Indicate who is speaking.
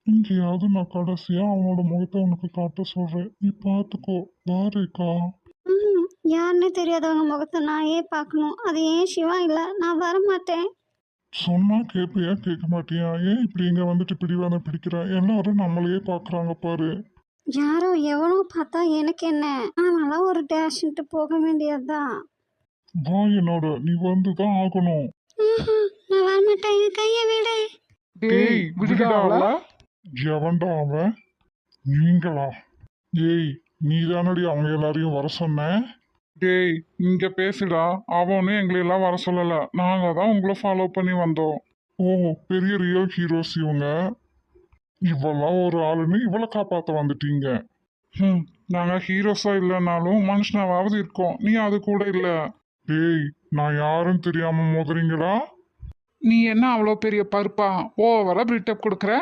Speaker 1: இங்கேயாவது நான் கடைசியா அவனோட முகத்தை உனக்கு காட்ட சொல்றேன், நீ பார்த்துக்கோ. பாரேக்கா.
Speaker 2: ம் யாருன்னே தெரியாதவங்க முகத்தை நான் ஏன் பார்க்கணும்? அது ஏன் சிவா இல்லை, நான் வரமாட்டேன்.
Speaker 1: சொன்னா கேட்பியா கேட்க மாட்டியா? ஏன் இப்படி இங்க வந்துட்டு பிடிவாதம் பிடிக்கிற? எல்லாரும் நம்மளையே பாக்குறாங்க பாரு.
Speaker 2: யாரோ எவனோ பார்த்தா எனக்கு என்ன? அவன்லாம் ஒரு டேஷ்ன்ட்டு போக வேண்டியதுதான்.
Speaker 1: வா என்னோட, நீ வந்துதான் ஆகணும்.
Speaker 2: நான் வரமாட்டேன், என் கையை விடு.
Speaker 3: டேய் விடுடாவல.
Speaker 1: எவன்டா அவன்? நீங்களா? ஏய், நீ தானடி அவங்க எல்லாரையும் வர சொன்ன?
Speaker 3: டேய் இங்க பேசுடா. அவனும் எங்களை எல்லாம் வர சொல்லல, நாங்க தான் உங்களை ஃபாலோ பண்ணி வந்தோம்.
Speaker 1: ஓ, பெரிய ரியல் ஹீரோஸ் இவங்க. இவெல்லாம் ஒரு ஆளுன்னு இவளை காப்பாத்த வந்துட்டீங்க.
Speaker 3: நாங்க ஹீரோஸா இல்லைனாலும் மனுஷனாவது இருக்கோம், நீ அது கூட இல்ல.
Speaker 1: டேய், நான் யாருன்னு தெரியாம மோதுறீங்களா?
Speaker 3: நீ என்ன அவ்வளோ பெரிய பருப்பா ஓவரா பில்டப் கொடுக்குற?